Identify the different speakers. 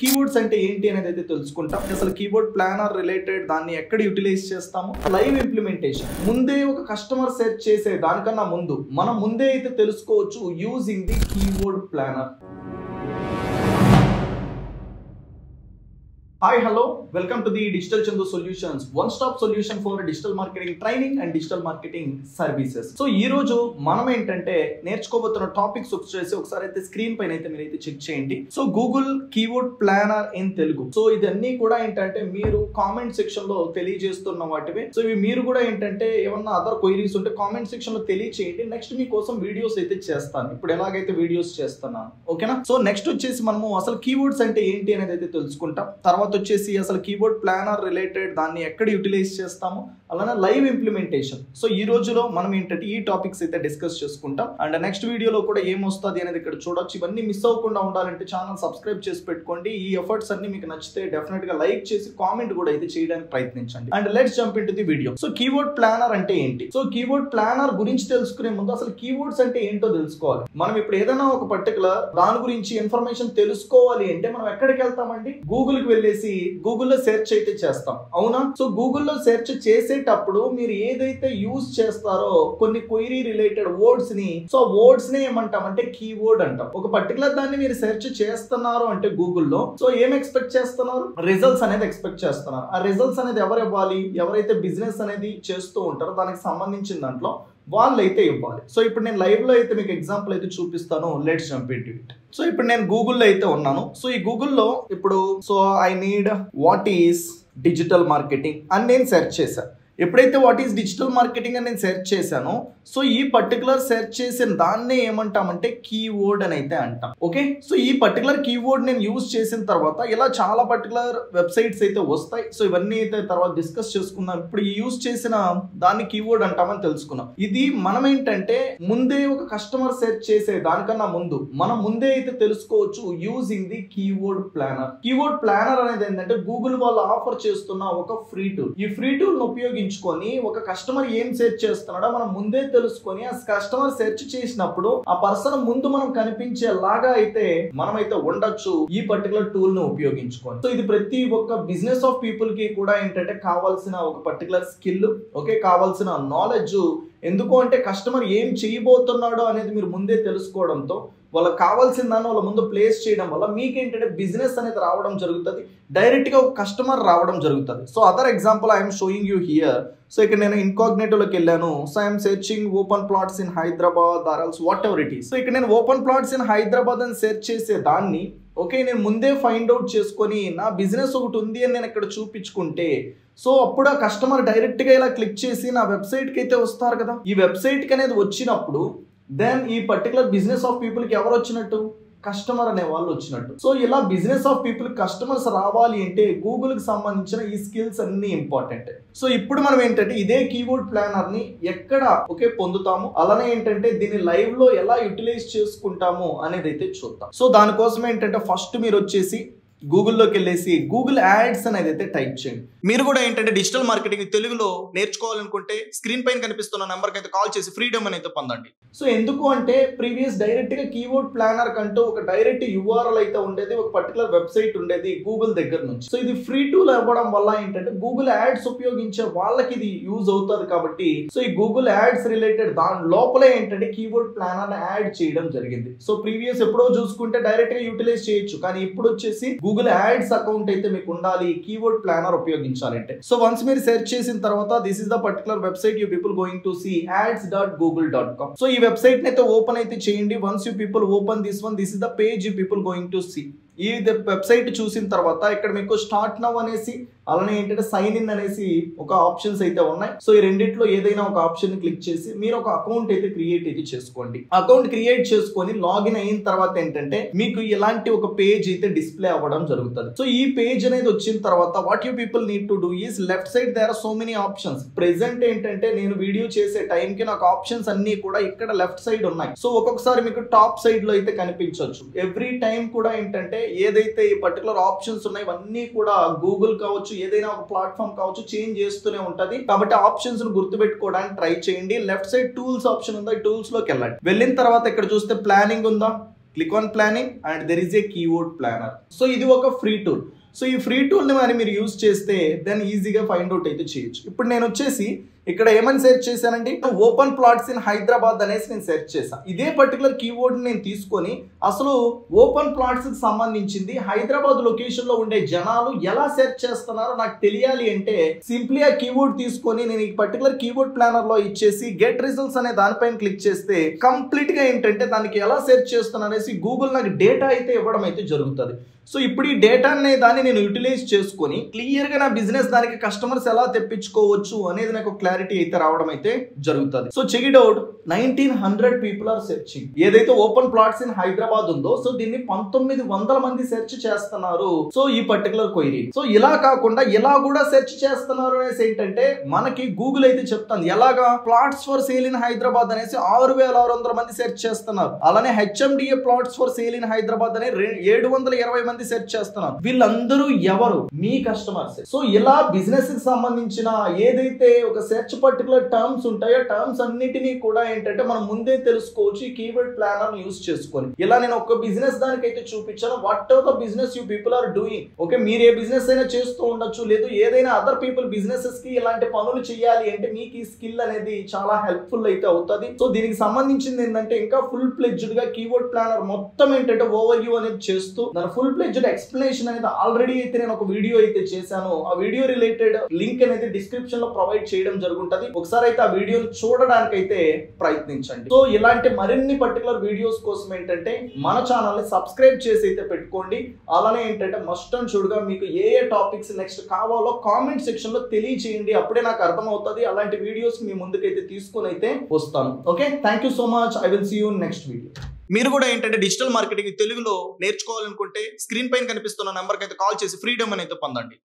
Speaker 1: Keywords అంటే ఏంటి అనేది అయితే తెలుసుకుంటాం. అసలు కీవర్డ్ ప్లానర్ రిలేటెడ్ దాన్ని ఎక్కడ యూటిలైజ్ చేస్తాము, లైవ్ ఇంప్లిమెంటేషన్ ముందే ఒక కస్టమర్ సెర్చ్ చేసే దానికన్నా ముందు మనం ముందే అయితే తెలుసుకోవచ్చు using the keyword planner. Hi, hello. Welcome to the Digital Chandu Solutions, one-stop solution for digital marketing training and digital marketing services. So, ఈ రోజు మనం ఏంటంటే నేర్చుకోబోతున్న టాపిక్స్ వచ్చేసి ఒకసారి అయితే స్క్రీన్ పైన అయితే మీరు అయితే చెక్ చేయండి. So, Google keyword planner in Telugu. So, ఇదన్నీ కూడా ఏంటంటే మీరు కామెంట్ సెక్షన్ లో తెలియజేస్తున్న వాటివే. సో, ఇవి మీరు కూడా ఏంటంటే ఏమన్నా అదర్ క్వైరీస్ ఉంటే కామెంట్ సెక్షన్ లో తెలియచేయండి. నెక్స్ట్ మీకోసం వీడియోస్ అయితే చేస్తాను. ఇప్పుడు ఎలాగైతే వీడియోస్ చేస్తున్నాను, ఓకేనా? సో, నెక్స్ట్ వచ్చేసి మనము అసలు కీవర్డ్స్ అంటే ఏంటి అనేది అయితే తెలుసుకుంటాం. తర్వాత వచ్చేసి అసలు కీవర్డ్ ప్లానర్ రిలేటెడ్ దాన్ని ఎక్కడ యూటిలైజ్ చేస్తాము, అలానే లైవ్ ఇంప్లిమెంటేషన్. సో ఈ రోజులో మనం ఏంటంటే ఈ టాపిక్స్ అయితే డిస్కస్ చేసుకుంటాం. అండ్ నెక్స్ట్ వీడియోలో కూడా ఏమొస్తుంది అనేది ఇక్కడ చూడొచ్చు. ఇవన్నీ మిస్ అవ్వకుండా ఉండాలంటే ఛానల్ సబ్స్క్రైబ్ చేసి పెట్టుకోండి. ఈ ఎఫర్ట్స్ అన్ని మీకు నచ్చితే డెఫినెట్ గా లైక్ చేసి కామెంట్ కూడా అయితే చేయడానికి ప్రయత్నించండి. And let's jump into the video. So keyword planner అంటే ఏంటి? సో కీవర్డ్ ప్లానర్ గురించి తెలుసుకునే ముందు అసలు కీవర్డ్స్ అంటే ఏంటో తెలుసుకోవాలి. మనం ఇప్పుడు ఏదైనా ఒక పర్టికులర్ దాని గురించి ఇన్ఫర్మేషన్ తెలుసుకోవాలి అంటే మనం ఎక్కడికి వెళ్తామండి? గూగుల్ కి వెళ్ళేసి గూగుల్లో సెర్చ్ అయితే చేస్తాం, అవునా? సో గూగుల్లో సెర్చ్ చేసేటప్పుడు మీరు ఏదైతే యూజ్ చేస్తారో కొన్ని క్వైరీ రిలేటెడ్ వర్డ్స్ ని, సో వర్డ్స్ ని ఏమంటాం అంటే కీవర్డ్ అంటాం. ఒక పర్టికులర్ దాన్ని మీరు సెర్చ్ చేస్తున్నారు అంటే గూగుల్లో, సో ఏం ఎక్స్పెక్ట్ చేస్తున్నారు? రిజల్ట్స్ అనేది ఎక్స్పెక్ట్ చేస్తున్నారు. ఆ రిజల్ట్స్ అనేది ఎవరు ఇవ్వాలి? ఎవరైతే బిజినెస్ అనేది చేస్తూ ఉంటారో దానికి సంబంధించిన దాంట్లో వాళ్ళు అయితే ఇవ్వాలి. సో ఇప్పుడు నేను లైవ్ లో అయితే మీకు ఎగ్జాంపుల్ అయితే చూపిస్తాను. Let's jump into it. So ఇప్పుడు నేను గూగుల్లో అయితే ఉన్నాను. సో ఈ గూగుల్లో ఇప్పుడు so I need what is digital marketing అని నేను సెర్చ్ చేశాను. ఎప్పుడైతే వాట్ ఈస్ డిజిటల్ మార్కెటింగ్ అని నేను సెర్చ్ చేశానో, సో ఈ పర్టికులర్ సెర్చ్ చేసిన దాన్నే ఏమంటామంటే కీవర్డ్ అని అయితే అంటాం. ఓకే, సో ఈ పర్టికులర్ కీవర్డ్ నేను యూజ్ చేసిన తర్వాత ఇలా చాలా పర్టికులర్ వెబ్సైట్స్ అయితే వస్తాయి. సో ఇవన్నీ అయితే తర్వాత డిస్కస్ చేసుకుందాం. ఇప్పుడు ఈ యూజ్ చేసిన దాన్ని కీవర్డ్ అంటామని తెలుసుకున్నాం. ఇది మనం ఏంటంటే ముందే ఒక కస్టమర్ సెర్చ్ చేసే దానికన్నా ముందు మనం ముందే అయితే తెలుసుకోవచ్చు using the keyword planner. Keyword planner అనేది ఏంటంటే గూగుల్ వాళ్ళు ఆఫర్ చేస్తున్న ఒక ఫ్రీ టూల్. ఈ ఫ్రీ టూల్ ను ఉపయోగించుకొని ఒక కస్టమర్ ఏం సెర్చ్ చేస్తున్నాడో మనం ముందే తెలుసుకొని ఆ కస్టమర్ సెర్చ్ చేసినప్పుడు ఆ పర్సన్ ముందు మనం కనిపించేలాగా అయితే మనమైతే ఉండొచ్చు ఈ పర్టికులర్ టూల్ ను ఉపయోగించుకొని. సో ఇది ప్రతి ఒక్క బిజినెస్ ఆఫ్ పీపుల్ కి కూడా ఏంటంటే కావాల్సిన ఒక పర్టికులర్ స్కిల్, ఓకే, కావాల్సిన నాలెడ్జ్. ఎందుకు అంటే కస్టమర్ ఏం చేయబోతున్నాడో అనేది మీరు ముందే తెలుసుకోవడంతో వాళ్ళకి కావాల్సిన దాన్ని వాళ్ళ ముందు ప్లేస్ చేయడం వల్ల మీకేంటంటే బిజినెస్ అనేది రావడం జరుగుతుంది. డైరెక్ట్ గా ఒక కస్టమర్ రావడం జరుగుతుంది. So other example I'm showing you here. So ఇక్కడ నేను ఇన్కాగ్నేటోలోకి వెళ్ళాను. So I'm searching open plots in Hyderabad or else what ever it is. So ఇక్కడ నేను ఓపెన్ ప్లాట్స్ ఇన్ హైదరాబాద్ అని సెర్చ్ చేసే దాన్ని, ఓకే, నేను ముందే ఫైండ్ అవుట్ చేసుకొని నా బిజినెస్ ఒకటి ఉంది అని నేను ఇక్కడ చూపించుకుంటే, సో అప్పుడు ఆ కస్టమర్ డైరెక్ట్ గా ఇలా క్లిక్ చేసి నా వెబ్సైట్ కి అయితే వస్తారు కదా. ఈ వెబ్సైట్ కి అనేది వచ్చినప్పుడు దెన్ ఈ పర్టికులర్ బిజినెస్ ఆఫ్ పీపుల్ కి ఎవరు వచ్చినట్టు? కస్టమర్ అనే వాళ్ళు వచ్చినట్టు. సో ఇలా బిజినెస్ ఆఫ్ పీపుల్ కస్టమర్స్ రావాలి అంటే గూగుల్ కి సంబంధించిన ఈ స్కిల్స్ అన్ని ఇంపార్టెంట్. సో ఇప్పుడు మనం ఏంటంటే ఇదే కీవర్డ్ ప్లానర్ ని ఎక్కడ ఓకే పొందుతాము, అలానే ఏంటంటే దీన్ని లైవ్ లో ఎలా యూటిలైజ్ చేసుకుంటాము అనేది అయితే చూద్దాం. సో దానికోసం ఏంటంటే ఫస్ట్ మీరు వచ్చేసి గూగుల్లోకి వెళ్ళేసి గూగుల్ యాడ్స్ అనేది అయితే టైప్ చేయండి. మీరు కూడా ఏంటంటే డిజిటల్ మార్కెటింగ్ తెలుగులో నేర్చుకోవాలనుకుంటే స్క్రీన్ పైన కనిపిస్తున్న నెంబర్కి అయితే కాల్ చేసి ఫ్రీడమ్ అనేది పొందండి. సో ఎందుకు అంటే ప్రీవియస్ డైరెక్ట్ గా కీవర్డ్ ప్లానర్ కంటూ ఒక డైరెక్ట్ URL అయితే ఉండేది, ఒక పర్టికులర్ వెబ్సైట్ ఉండేది గూగుల్ దగ్గర నుంచి. సో ఇది ఫ్రీ టూల్ అవ్వడం వల్ల ఏంటంటే గూగుల్ యాడ్స్ ఉపయోగించే వాళ్ళకి ఇది యూజ్ అవుతుంది కాబట్టి సో ఈ గూగుల్ యాడ్స్ రిలేటెడ్ దాని లోపలే ఏంటంటే కీవర్డ్ ప్లానర్ యాడ్ చేయడం జరిగింది. సో ప్రీవియస్ ఎప్పుడో చూసుకుంటే డైరెక్ట్ గా యూటిలైజ్ చేయొచ్చు, కానీ ఇప్పుడు వచ్చేసి గూగుల్ యాడ్స్ అకౌంట్ అయితే మీకు ఉండాలి కీవర్డ్ ప్లానర్ ఉపయోగించాలంటే. సో వన్స్ మీరు సెర్చ్ చేసిన తర్వాత this is the particular website you people going to see ads.google.com. So ఈ వెబ్సైట్ ని అయితే ఓపెన్ అయితే చేయండి. Once you people open this one, this is the page you people going to see. ఈ website చూసిన తర్వాత ఇక్కడ మీకు స్టార్ట్ నౌ అనేసి అలానే ఏంటంటే సైన్ ఇన్ అనేసి ఒక ఆప్షన్స్ అయితే ఉన్నాయి. సో ఈ రెండిట్లో ఏదైనా ఒక ఆప్షన్ ని క్లిక్ చేసి మీరు ఒక అకౌంట్ అయితే క్రియేట్ అయితే చేసుకోండి. అకౌంట్ క్రియేట్ చేసుకొని లాగిన్ అయిన తర్వాత ఏంటంటే మీకు ఇలాంటి ఒక పేజ్ అయితే డిస్ప్లే అవ్వడం జరుగుతుంది. సో ఈ పేజ్ అనేది వచ్చిన తర్వాత what you people need to do is left side there are so many options. Present ఏంటంటే నేను వీడియో చేసే టైం కి నాకు ఆప్షన్స్ అన్ని కూడా ఇక్కడ లెఫ్ట్ సైడ్ ఉన్నాయి. సో ఒక్కొక్కసారి మీకు టాప్ సైడ్ లో అయితే కనిపించవచ్చు. ఎవ్రీ టైం కూడా ఏంటంటే ఏదైతే ఈ పర్టికులర్ ఆప్షన్స్ ఉన్నాయి ఇవన్నీ కూడా గూగుల్ కావచ్చు, ఏదైనా ఒక ప్లాట్ఫామ్ కావచ్చు, చేంజ్ చేస్తూనే ఉంటది. కాబట్టి ఆప్షన్స్ ను గుర్తుపెట్టుకోవడానికి ట్రై చేయండి. లెఫ్ట్ సైడ్ టూల్స్ ఆప్షన్ ఉందా, టూల్స్ లోకి వెళ్ళండి. వెళ్ళిన తర్వాత ఇక్కడ చూస్తే ప్లానింగ్ ఉందా, click on planning and there is a keyword planner. So ఇది ఒక ఫ్రీ టూల్. సో ఈ ఫ్రీ టూల్ని మరి మీరు యూజ్ చేస్తే దాన్ని ఈజీగా ఫైండ్ అవుట్ అయితే చేయొచ్చు. ఇప్పుడు నేను వచ్చేసి ఇక్కడ ఏమని సెర్చ్ చేశానండి, ఓపెన్ ప్లాట్స్ ఇన్ హైదరాబాద్ అనేసి నేను సెర్చ్ చేశాను. ఇదే పర్టికులర్ కీవర్డ్ నేను తీసుకొని అసలు ఓపెన్ ప్లాట్స్ కి సంబంధించింది హైదరాబాద్ లొకేషన్ లో ఉండే జనాలు ఎలా సెర్చ్ చేస్తున్నారో నాకు తెలియాలి అంటే సింప్లీ ఆ కీవర్డ్ తీసుకొని నేను ఈ పర్టికులర్ కీవర్డ్ ప్లానర్ లో ఇచ్చేసి గెట్ రిజల్ట్స్ అనే దానిపైన క్లిక్ చేస్తే కంప్లీట్ గా ఏంటంటే దానికి ఎలా సెర్చ్ చేస్తున్నా అనేసి గూగుల్ నాకు డేటా అయితే ఇవ్వడం అయితే జరుగుతుంది. సో ఇప్పుడు ఈ డేటా అనే దాన్ని నేను యూటిలైజ్ చేసుకొని క్లియర్ గా నా బిజినెస్ దానికి కస్టమర్స్ ఎలా తెప్పించుకోవచ్చు అనేది నాకు క్లారిటీ అయితే రావడం అయితే జరుగుతుంది. So check it out, 1900 people are searching. ఏదైతే ఓపెన్ ప్లాట్స్ ఇన్ హైదరాబాద్ ఉందో సో దీన్ని 1900 మంది సెర్చ్ చేస్తున్నారు. సో ఈ పర్టికులర్ క్వైరీ. సో ఇలా కాకుండా ఇలా కూడా సెర్చ్ చేస్తున్నారు అనేసి ఏంటంటే మనకి గూగుల్ అయితే చెప్తాను ఎలాగా plots for sale in Hyderabad అనేసి 6600 మంది సెర్చ్ చేస్తున్నారు. అలానే HMDA plots for sale in Hyderabad అనే 720 మంది సెర్చ్ చేస్తున్నారు. వీళ్ళందరూ ఎవరు? మీ కస్టమర్స్. సో ఇలా బిజినెస్ కి సంబంధించిన ఏదైతే ఒక సెర్చ్ పర్టికులర్ టర్మ్స్ ఉంటాయో టర్మ్స్ అన్నిటినీ కూడా ఏంటంటే మనం ముందే తెలుసుకోవచ్చు ఈ కీవర్డ్ ప్లానర్ యూస్ చేసుకొని. ఇలా నేను ఒక బిజినెస్ దానికైతే చూపించాను. What are the business you people are doing. Okay, మీరు ఏ బిజినెస్ అయినా చేస్తూ ఉండొచ్చు, లేదు ఏదైనా అదర్ పీపుల్ బిజినెసెస్ కి ఇలాంటి పనులు చేయాలి అంటే మీకు ఈ స్కిల్ అనేది చాలా హెల్ప్ఫుల్ అయితే అవుతుంది. సో దీనికి సంబంధించింది ఏంటంటే ఇంకా ఫుల్ ప్లెడ్జ్డ్ గా కీవర్డ్ ప్లానర్ మొత్తం ఏంటంటే ఓవర్ వ్యూ అనేది చేస్తూ దాని ఫుల్ ప్లెడ్జ్డ్ ఎక్స్ప్లెనేషన్ అనేది ఆల్రెడీ అయితే నేను ఒక వీడియో అయితే చేశాను. ఆ వీడియో రిలేటెడ్ లింక్ అనేది డిస్క్రిప్షన్ లో ప్రొవైడ్ చేయడం జరుగుతుంది. ఒకసారి అయితే ఆ వీడియోని చూడడానికి అయితే ప్రయత్నించండి. సో ఇలాంటి మరిన్ని పర్టికులర్ వీడియోస్ కోసం ఏంటంటే మన ఛానల్ ని సబ్స్క్రైబ్ చేసి అయితే పెట్టుకోండి. అలానే ఏంటంటే మస్ట్ అండ్ షుడ్ గా మీకు ఏ టాపిక్స్ నెక్స్ట్ కావాలో కామెంట్ సెక్షన్ లో తెలియచేయండి. అప్పుడే నాకు అర్థం అవుతుంది. అలాంటి వీడియోస్ మీ ముందుకైతే తీసుకొని అయితే వస్తాను. Okay, thank you so much. I will see you next video. మీరు కూడా ఏంటంటే డిజిటల్ మార్కెటింగ్ తెలుగులో నేర్చుకోవాలనుకుంటే స్క్రీన్ పైన కనిపిస్తున్న నెంబర్కి అయితే కాల్ చేసి ఫ్రీడమ్ అనేది పొందండి.